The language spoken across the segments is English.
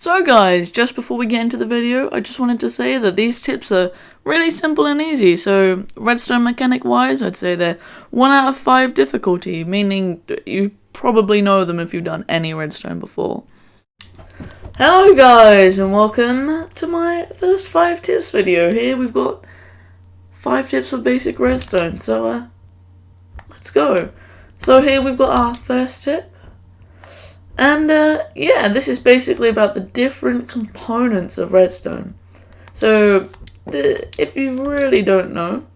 So guys, just before we get into the video, I just wanted to say that these tips are really simple and easy. So redstone mechanic wise, I'd say they're 1 out of 5 difficulty, meaning you probably know them if you've done any redstone before. Hello guys, and welcome to my first 5 tips video. Here we've got 5 tips for basic redstone, so let's go. So here we've got our first tip. And yeah, this is basically about the different components of redstone. So if you really don't know,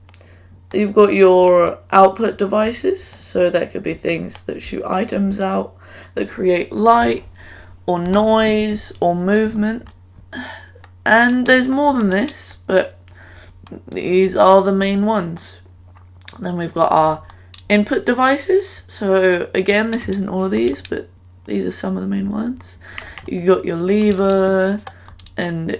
you've got your output devices. So that could be things that shoot items out, that create light, or noise, or movement. And there's more than this, but these are the main ones. Then we've got our input devices. So again, this isn't all of these, but these are some of the main ones. You got your lever and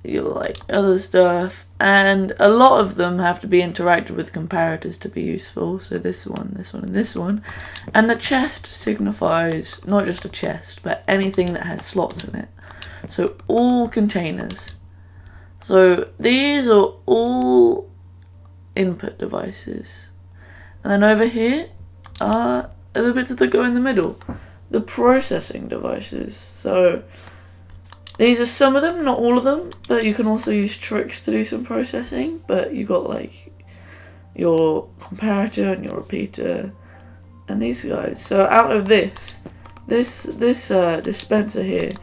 your like other stuff, and a lot of them have to be interacted with comparators to be useful. So this one, this one, and this one. And the chest signifies not just a chest, but anything that has slots in it. So all containers. So these are all input devices. And then over here are the bits that go in the middle. The processing devices. So these are some of them, not all of them, but you can also use tricks to do some processing. But you got like your comparator and your repeater and these guys. So out of this dispenser here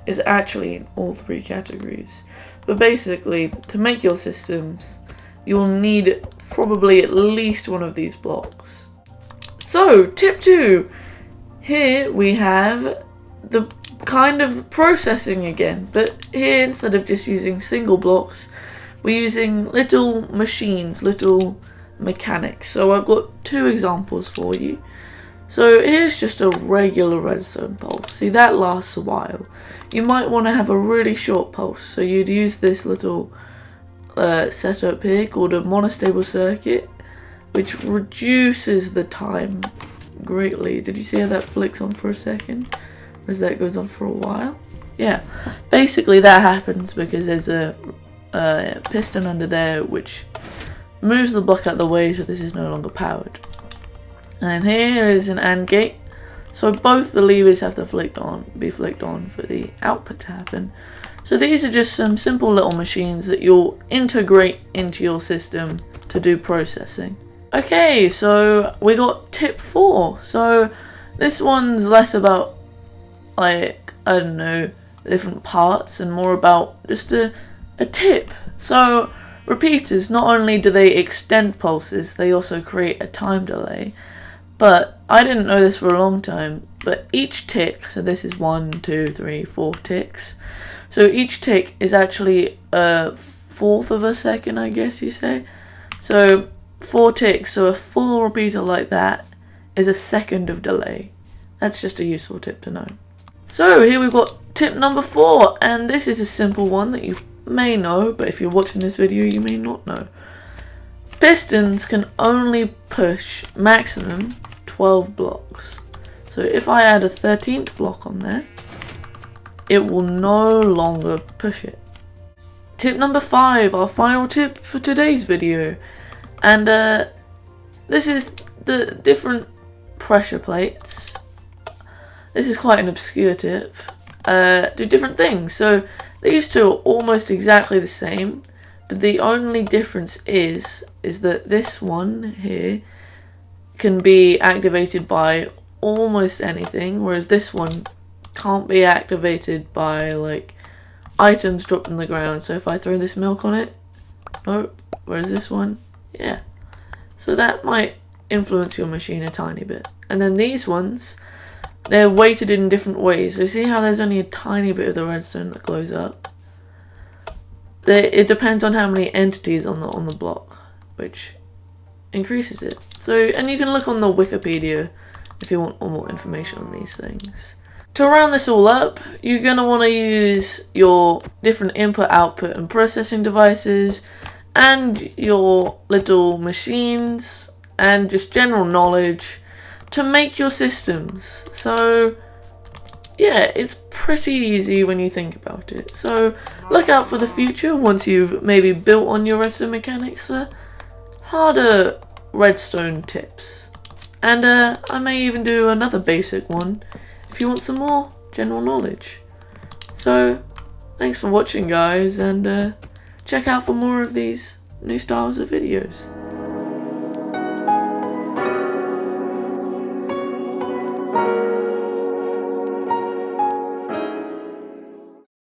is actually in all 3 categories. But basically, to make your systems, you'll need probably at least one of these blocks. So tip 2. Here we have the kind of processing again, but here instead of just using single blocks, we're using little machines, little mechanics. So I've got 2 examples for you. So here's just a regular redstone pulse. See, that lasts a while. You might want to have a really short pulse, so you'd use this little setup here called a monostable circuit, which reduces the time greatly. Did you see how that flicks on for a second? Or as that goes on for a while? Yeah. Basically that happens because there's a piston under there which moves the block out of the way, so this is no longer powered. And here is an AND gate. So both the levers have to be flicked on for the output to happen. So these are just some simple little machines that you'll integrate into your system to do processing. Okay, so we got tip 4. So this one's less about like, I don't know, different parts and more about just a tip. So repeaters, not only do they extend pulses, they also create a time delay. But I didn't know this for a long time, but each tick, so this is 1, 2, 3, 4 ticks. So each tick is actually a fourth of a second, I guess you say. So 4 ticks, so a full repeater like that is a second of delay. That's just a useful tip to know. So here we've got tip number 4, and this is a simple one that you may know, but if you're watching this video you may not know. Pistons can only push maximum 12 blocks. So if I add a 13th block on there, it will no longer push it. Tip number 5, our final tip for today's video. And this is the different pressure plates. This is quite an obscure tip. Do different things. So these 2 are almost exactly the same, but the only difference is that this one here can be activated by almost anything, whereas this one can't be activated by like items dropped on the ground. So if I throw this milk on it, nope. Whereas this one, yeah. So that might influence your machine a tiny bit. And then these ones, they're weighted in different ways. So see how there's only a tiny bit of the redstone that glows up? It depends on how many entities on the block, which increases it. So, and you can look on the Wikipedia if you want more information on these things. To round this all up, you're going to want to use your different input, output, and processing devices, and your little machines, and just general knowledge to make your systems. So yeah, it's pretty easy when you think about it. So look out for the future once you've maybe built on your redstone mechanics for harder redstone tips. And I may even do another basic one if you want some more general knowledge. So thanks for watching, guys, and check out for more of these new styles of videos.